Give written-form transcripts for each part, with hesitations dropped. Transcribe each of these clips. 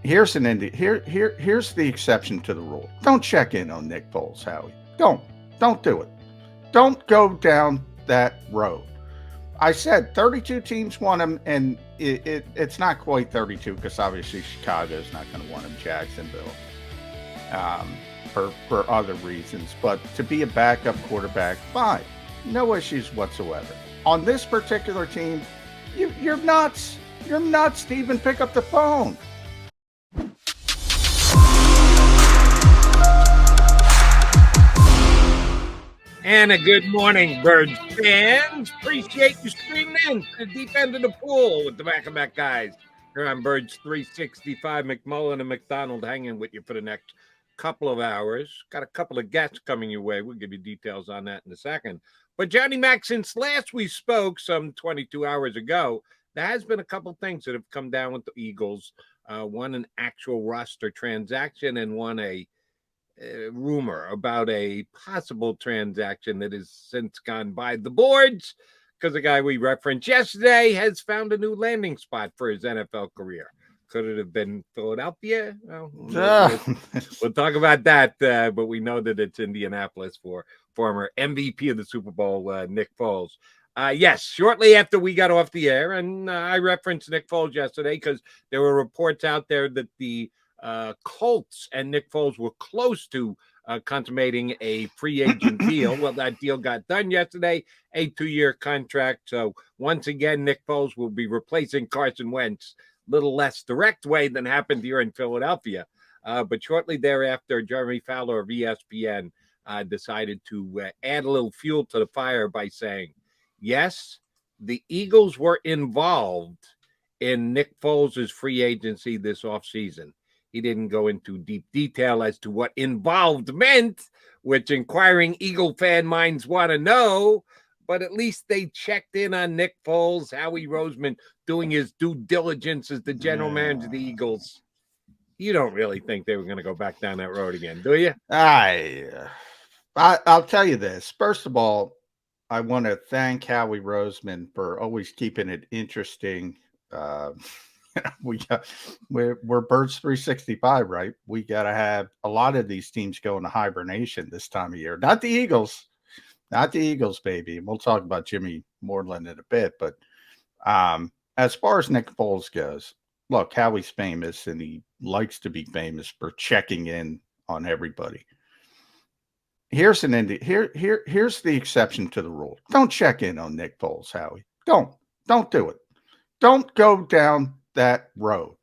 Here's the exception to the rule. Don't check in on Nick Foles, Howie. Don't do it. Don't go down that road. I said 32 teams want him, and it's not quite 32 because obviously Chicago's not going to want him. Jacksonville, um, for other reasons, but to be a backup quarterback, fine, no issues whatsoever. On this particular team, you're nuts. You're nuts to even pick up the phone. And a good morning, Birds fans. Appreciate you streaming in to the deep end of the pool with the back-to-back guys. Here on Birds 365, McMullen and McDonald hanging with you for the next couple of hours. Got a couple of guests coming your way. We'll give you details on that in a second. But Johnny Mac, since last we spoke some 22 hours ago, there has been a couple things that have come down with the Eagles. One, an actual roster transaction, and one, a rumor about a possible transaction that has since gone by the boards because the guy we referenced yesterday has found a new landing spot for his NFL career. Could it have been Philadelphia? Well, we'll talk about that, but we know that it's Indianapolis for former MVP of the Super Bowl, Nick Foles. Yes, shortly after we got off the air, and I referenced Nick Foles yesterday because there were reports out there that the Colts and Nick Foles were close to consummating a free agent deal. Well, that deal got done yesterday, a 2-year contract. So once again, Nick Foles will be replacing Carson Wentz, a little less direct way than happened here in Philadelphia. But shortly thereafter, Jeremy Fowler of ESPN decided to add a little fuel to the fire by saying, yes, the Eagles were involved in Nick Foles' free agency this offseason. He didn't go into deep detail as to what involved meant, which inquiring Eagle fan minds want to know, but at least they checked in on Nick Foles, Howie Roseman doing his due diligence as the general manager of the Eagles. You don't really think they were going to go back down that road again, do you? I'll tell you this. First of all, I want to thank Howie Roseman for always keeping it interesting. We're Birds 365, right? We got to have a lot of these teams go into hibernation this time of year. Not the Eagles, baby. And we'll talk about Jimmy Moreland in a bit. But as far as Nick Foles goes, look, Howie's famous, and he likes to be famous for checking in on everybody. Here's the exception to the rule. Don't check in on Nick Foles, Howie. Don't do it. Don't go down that road.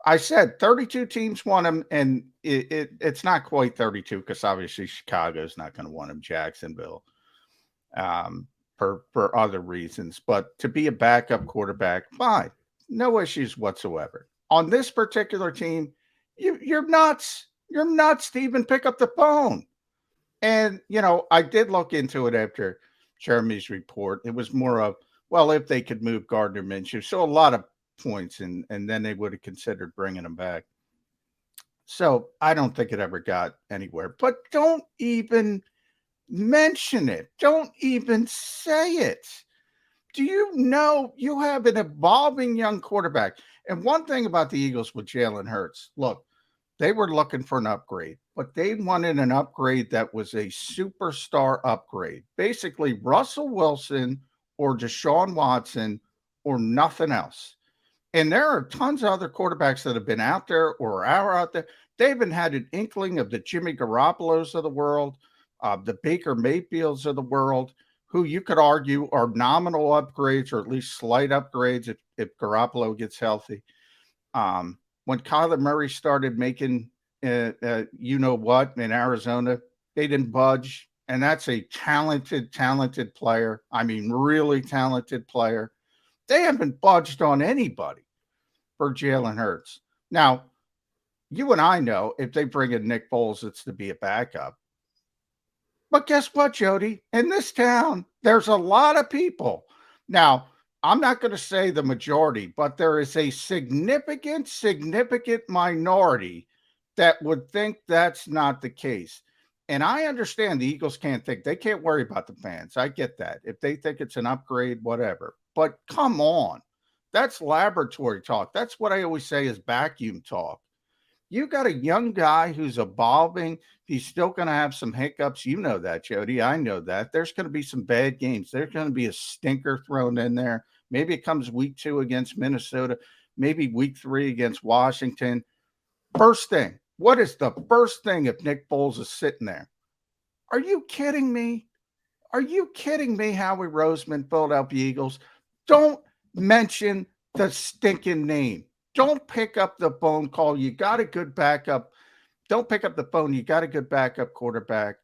I said 32 teams want him, and it's not quite 32 because obviously Chicago's not going to want him. Jacksonville, for other reasons, but to be a backup quarterback, fine, no issues whatsoever. On this particular team, you're nuts. You're nuts to even pick up the phone. And I did look into it after Jeremy's report. It was more of, well, if they could move Gardner Minshew, so a lot of points, and then they would have considered bringing him back. So I don't think it ever got anywhere. But don't even mention it. Don't even say it. Do you know you have an evolving young quarterback? And one thing about the Eagles with Jalen Hurts, look, they were looking for an upgrade, but they wanted an upgrade that was a superstar upgrade. Basically, Russell Wilson or Deshaun Watson or nothing else. And there are tons of other quarterbacks that have been out there or are out there. They haven't had an inkling of the Jimmy Garoppolos of the world, the Baker Mayfields of the world, who you could argue are nominal upgrades or at least slight upgrades if Garoppolo gets healthy. When Kyler Murray started making, what in Arizona, they didn't budge. And that's a talented player. I mean, really talented player. They haven't budged on anybody for Jalen Hurts. Now, you and I know if they bring in Nick Foles, it's to be a backup. But guess what, Jody? In this town, there's a lot of people. Now, I'm not going to say the majority, but there is a significant minority that would think that's not the case. And I understand the Eagles can't think. They can't worry about the fans. I get that. If they think it's an upgrade, whatever. But come on. That's laboratory talk. That's what I always say is vacuum talk. You got a young guy who's evolving. He's still going to have some hiccups. You know that, Jody. I know that. There's going to be some bad games. There's going to be a stinker thrown in there. Maybe it comes week 2 against Minnesota, maybe week 3 against Washington. First thing, what is the first thing if Nick Foles is sitting there? Are you kidding me? Are you kidding me, Howie Roseman, Philadelphia Eagles? Don't mention the stinking name. Don't pick up the phone call. You got a good backup. Don't pick up the phone. You got a good backup quarterback.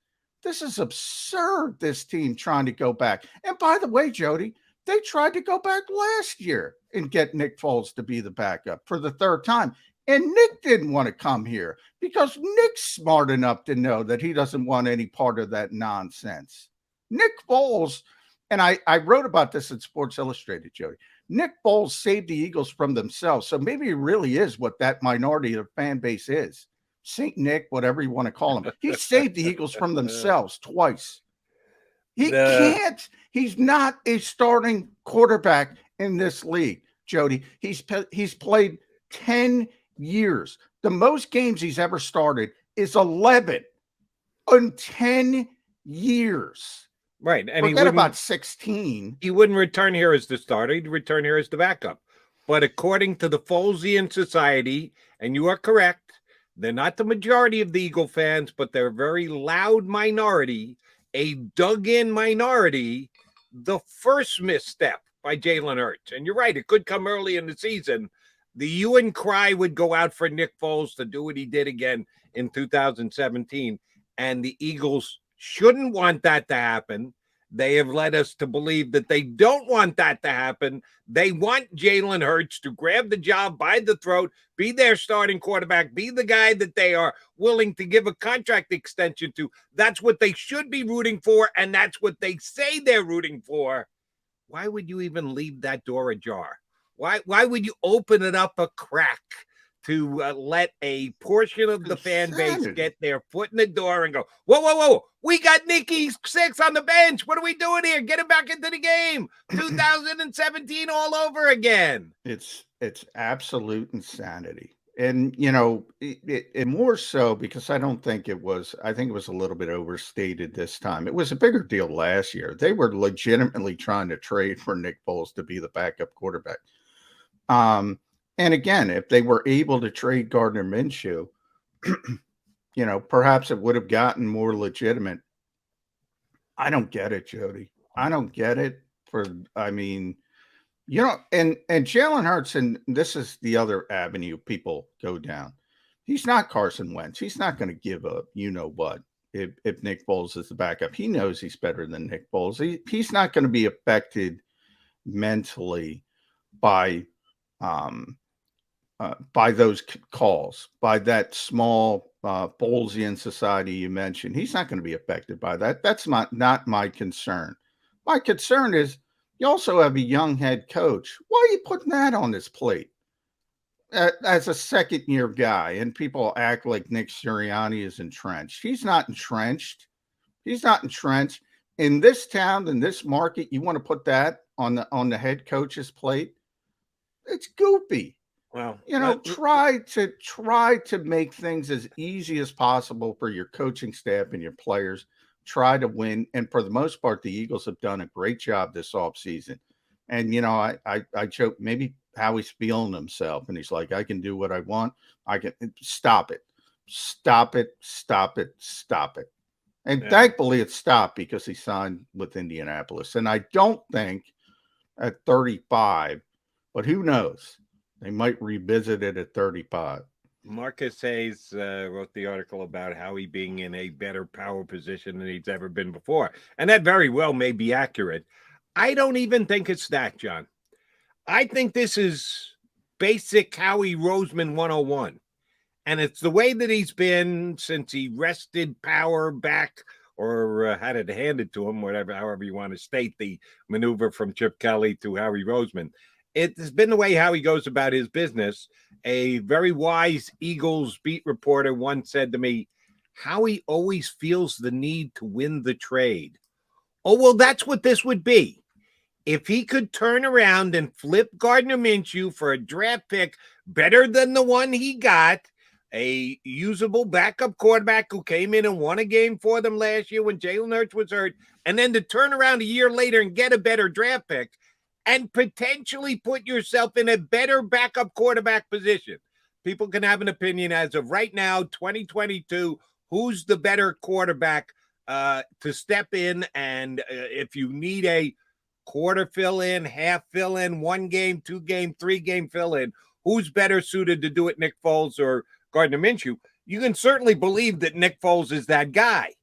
This is absurd, this team trying to go back. And by the way, Jody, they tried to go back last year and get Nick Foles to be the backup for the 3rd time. And Nick didn't want to come here because Nick's smart enough to know that he doesn't want any part of that nonsense. Nick Foles, and I wrote about this in Sports Illustrated, Jody. Nick Foles saved the Eagles from themselves. So maybe he really is what that minority of the fan base is. St. Nick, whatever you want to call him. He saved the Eagles from themselves twice. He can't. He's not a starting quarterback in this league, Jody. He's played 10 years. The most games he's ever started is 11 in 10 years. Right. And forget about 16. He wouldn't return here as the starter. He'd return here as the backup. But according to the Folesian Society, and you are correct, they're not the majority of the Eagle fans, but they're a very loud minority, a dug-in minority, the first misstep by Jalen Hurts. And you're right, it could come early in the season. The hue and cry would go out for Nick Foles to do what he did again in 2017. And the Eagles shouldn't want that to happen. They have led us to believe that they don't want that to happen. They want Jalen Hurts to grab the job by the throat, be their starting quarterback, be the guy that they are willing to give a contract extension to. That's what they should be rooting for, and that's what they say they're rooting for. Why would you even leave that door ajar? Why would you open it up a crack to let a portion of the fan base get their foot in the door and go, whoa, we got Nicky Six on the bench. What are we doing here? Get him back into the game. 2017 all over again. It's absolute insanity. And, you know, it more so because I think it was a little bit overstated this time. It was a bigger deal last year. They were legitimately trying to trade for Nick Foles to be the backup quarterback. And again, if they were able to trade Gardner Minshew, you know, perhaps it would have gotten more legitimate. I don't get it, Jody. I don't get it. You know, and Jalen Hurts, and this is the other avenue people go down. He's not Carson Wentz. He's not going to give up, you know what, if Nick Foles is the backup. He knows he's better than Nick Foles. He's not going to be affected mentally by those calls, by that small Folesian society you mentioned. He's not going to be affected by that. That's not my concern. My concern is you also have a young head coach. Why are you putting that on his plate as a second-year guy? And people act like Nick Sirianni is entrenched. He's not entrenched. He's not entrenched. In this town, in this market, you want to put that on the head coach's plate? It's goofy. Well, you know, try to make things as easy as possible for your coaching staff and your players. Try to win. And for the most part, the Eagles have done a great job this offseason. And, you know, I joke, maybe Howie's feeling himself and he's like, I can do what I want. I can stop it. And thankfully it stopped because he signed with Indianapolis. And I don't think at 35, but who knows? They might revisit it at 35. Marcus Hayes wrote the article about Howie being in a better power position than he's ever been before. And that very well may be accurate. I don't even think it's that, John. I think this is basic Howie Roseman 101. And it's the way that he's been since he wrested power back or had it handed to him, however you want to state the maneuver from Chip Kelly to Howie Roseman. It's been the way Howie goes about his business. A very wise Eagles beat reporter once said to me, Howie always feels the need to win the trade. Oh, well, that's what this would be. If he could turn around and flip Gardner Minshew for a draft pick better than the one he got, a usable backup quarterback who came in and won a game for them last year when Jalen Hurts was hurt, and then to turn around a year later and get a better draft pick and potentially put yourself in a better backup quarterback position. People can have an opinion as of right now, 2022, who's the better quarterback to step in, and if you need a quarter fill in, half fill in, 1 game, 2 game, 3 game fill in, who's better suited to do it, Nick Foles or Gardner Minshew? You can certainly believe that Nick Foles is that guy,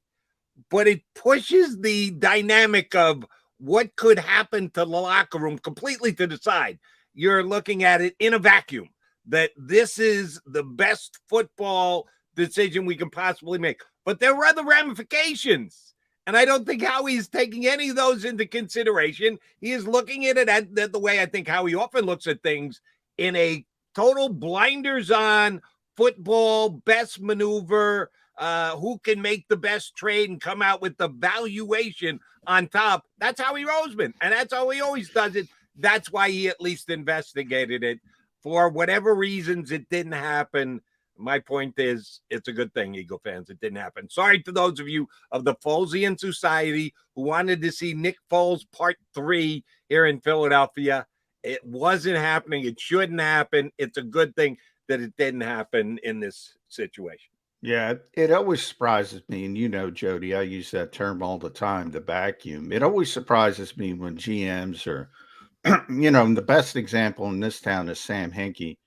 but it pushes the dynamic of what could happen to the locker room completely to the side. You're looking at it in a vacuum, that this is the best football decision we can possibly make. But there are other ramifications, and I don't think Howie's taking any of those into consideration. He is looking at it the way I think Howie often looks at things, in a total blinders on football, best maneuver, who can make the best trade and come out with the valuation on top. That's Howie Roseman, and that's how he always does it. That's why he at least investigated it. For whatever reasons, it didn't happen. My point is, it's a good thing, Eagle fans, it didn't happen. Sorry to those of you of the Folesian Society who wanted to see Nick Foles Part 3 here in Philadelphia. It wasn't happening. It shouldn't happen. It's a good thing that it didn't happen in this situation. Yeah, it always surprises me, and you know, Jody, I use that term all the time, the vacuum. It always surprises me when GMs are, and the best example in this town is Sam Hinkie.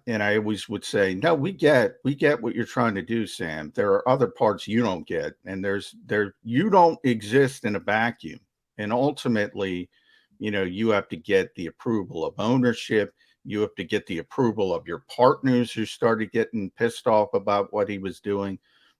And I always would say, no, we get what you're trying to do, Sam. There are other parts you don't get, and you don't exist in a vacuum. And ultimately, you have to get the approval of ownership. You have to get the approval of your partners who started getting pissed off about what he was doing.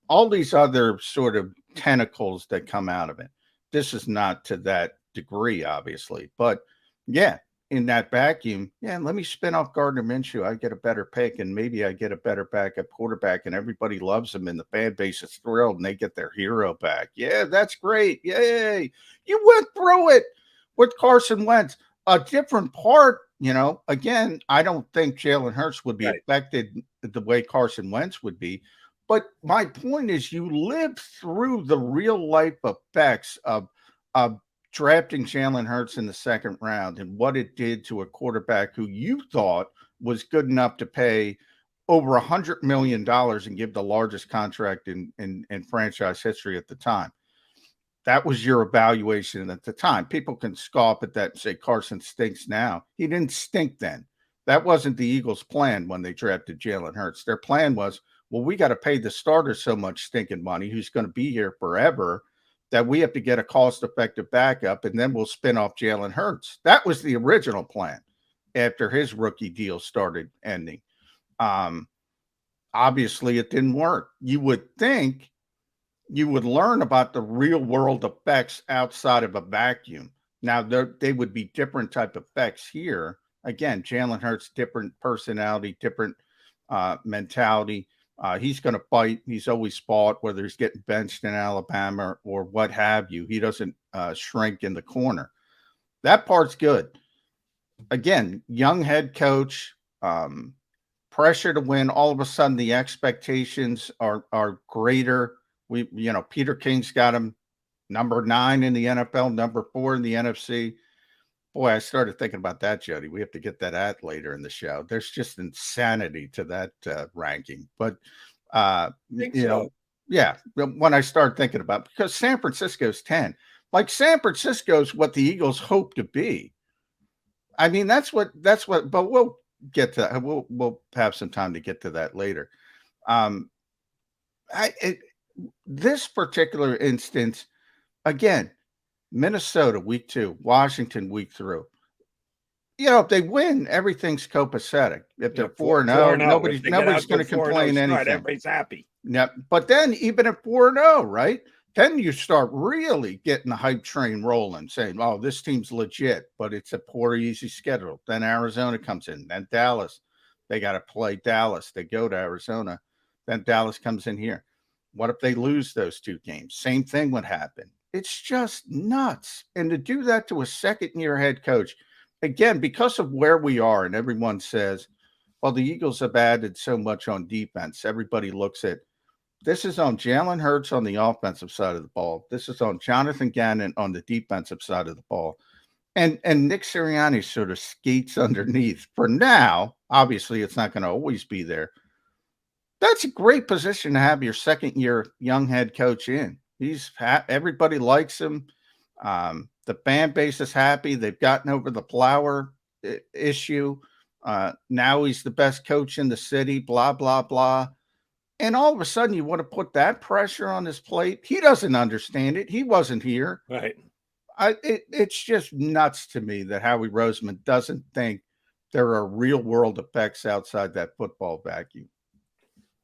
All these other sort of tentacles that come out of it. This is not to that degree, obviously, but yeah, in that vacuum, let me spin off Gardner Minshew. I get a better pick, and maybe I get a better backup quarterback, and everybody loves him, and the fan base is thrilled, and they get their hero back. Yeah, that's great. Yay. You went through it with Carson Wentz. A different part, again, I don't think Jalen Hurts would be affected the way Carson Wentz would be. But my point is, you live through the real life effects of drafting Jalen Hurts in the second round and what it did to a quarterback who you thought was good enough to pay over $100 million and give the largest contract in franchise history at the time. That was your evaluation at the time. People can scoff at that and say Carson stinks now. He didn't stink then. That wasn't the Eagles' plan when they drafted Jalen Hurts. Their plan was, well, we got to pay the starter so much stinking money who's going to be here forever that we have to get a cost-effective backup, and then we'll spin off Jalen Hurts. That was the original plan after his rookie deal started ending. Obviously, it didn't work. You would think you would learn about the real-world effects outside of a vacuum. Now, they would be different type of effects here. Again, Jalen Hurts, different personality, different mentality. He's going to fight. He's always fought, whether he's getting benched in Alabama or what have you. He doesn't shrink in the corner. That part's good. Again, young head coach, pressure to win. All of a sudden, the expectations are greater. Peter King's got him number 9 in the NFL, number 4 in the NFC. Boy, I started thinking about that, Jody. We have to get that at later in the show. There's just insanity to that ranking. But, yeah, when I start thinking about, because San Francisco's 10, like San Francisco's what the Eagles hope to be. I mean, that's what, but we'll get to that. We'll have some time to get to that later. This particular instance, again, Minnesota week 2, Washington week 3. If they win, everything's copacetic. If they're 4-0, nobody's going to complain anything. Everybody's happy. Yeah, but then even at 4-0, right? Then you start really getting the hype train rolling, saying, "Oh, this team's legit," but it's a poor, easy schedule. Then Arizona comes in, then Dallas. They got to play Dallas. They go to Arizona. Then Dallas comes in here. What if they lose those 2 games? Same thing would happen. It's just nuts. And to do that to a second-year head coach, again, because of where we are, and everyone says, Well, the Eagles have added so much on defense. Everybody looks at this is on Jalen Hurts on the offensive side of the ball. This is on Jonathan Gannon on the defensive side of the ball. And Nick Sirianni sort of skates underneath. For now, obviously, it's not going to always be there. That's a great position to have your second-year young head coach in. Everybody likes him. The fan base is happy. They've gotten over the flower issue. Now he's the best coach in the city, blah, blah, blah. And all of a sudden, you want to put that pressure on his plate. He doesn't understand it. He wasn't here. Right. It's just nuts to me that Howie Roseman doesn't think there are real world effects outside that football vacuum.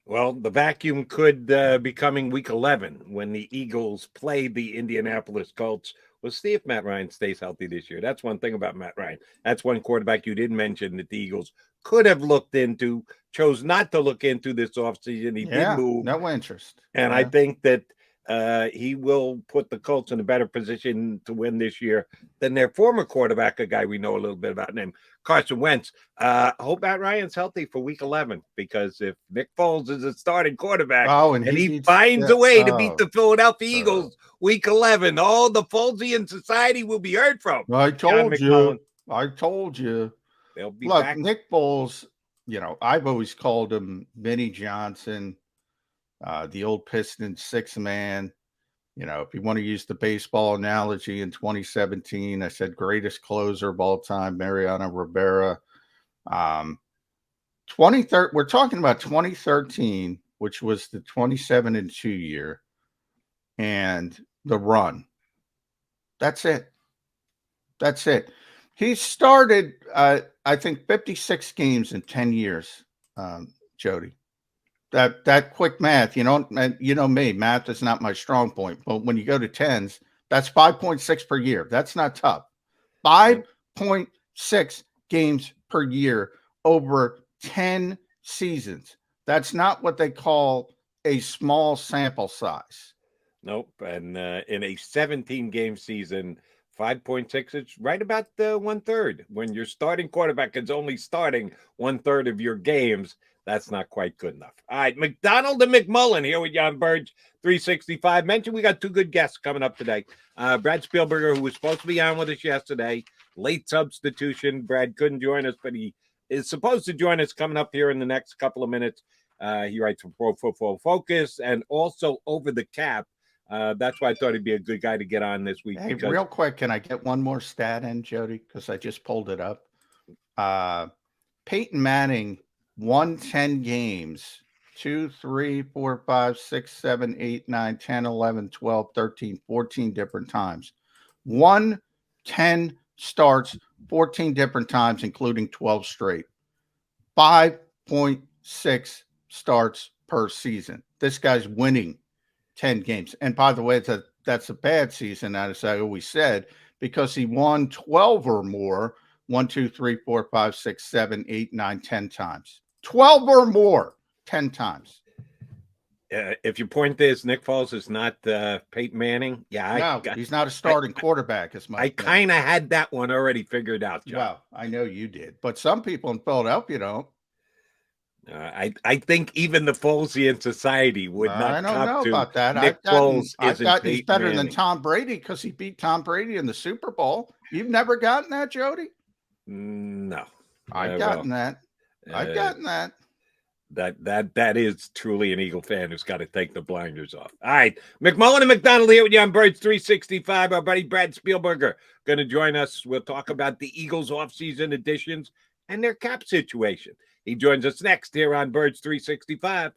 Well, the vacuum could be coming week 11 when the Eagles play the Indianapolis Colts. We'll see if Matt Ryan stays healthy this year. That's one thing about Matt Ryan. That's one quarterback you didn't mention that the Eagles could have looked into, chose not to look into this offseason. He did move. No interest. And I think that he will put the Colts in a better position to win this year than their former quarterback, a guy we know a little bit about, named Carson Wentz. Hope Matt Ryan's healthy for week 11, because if Nick Foles is a starting quarterback and he finds a way to beat the Philadelphia Eagles week 11, all the Folesian society will be heard from. I told you. They'll be Look, back. Nick Foles, I've always called him Vinnie Johnson, the old Pistons six man. If you want to use the baseball analogy, in 2017, I said greatest closer of all time, Mariano Rivera. We're talking about 2013, which was the 27-2 year, and the run. That's it. He started, I think, 56 games in 10 years, Jody. That quick math, me, math is not my strong point. But when you go to tens, that's 5.6 per year. That's not tough. 5.6 games per year over 10 seasons. That's not what they call a small sample size. Nope. And in a 17-game season, 5.6, it's right about 1/3. When your starting quarterback is only starting 1/3 of your games, that's not quite good enough. All right, McDonald and McMullen here with Jan Burge, 365. Mentioned we got two good guests coming up today. Brad Spielberger, who was supposed to be on with us yesterday, late substitution. Brad couldn't join us, but he is supposed to join us coming up here in the next couple of minutes. He writes for Pro Football Focus and also Over the Cap. That's why I thought he'd be a good guy to get on this week. Hey, real quick, can I get one more stat in, Jody? Because I just pulled it up. Peyton Manning won 10 games, 2, 3, 4, 5, 6, 7, 8, 9, 10, 11, 12, 13, 14 different times. Won 10 starts 14 different times, including 12 straight. 5.6 starts per season. This guy's winning 10 games. And by the way, that's a bad season, as I always said, because he won 12 or more, 1, 2, 3, 4, 5, 6, 7, 8, 9, 10 times. 12 or more, 10 times. If your point is Nick Foles is not Peyton Manning, he's not a starting quarterback. I kind of had that one already figured out, John. Well, I know you did, but some people in Philadelphia don't. I think even the Folesian society would not. I don't know about that. Nick Foles he's better than Tom Brady because he beat Tom Brady in the Super Bowl. You've never gotten that, Jody? No, I've gotten that. I've gotten that. That is truly an Eagle fan who's got to take the blinders off. All right, McMullen and McDonald here with you on Birds 365. Our buddy Brad Spielberger going to join us. We'll talk about the Eagles offseason additions and their cap situation. He joins us next here on Birds 365.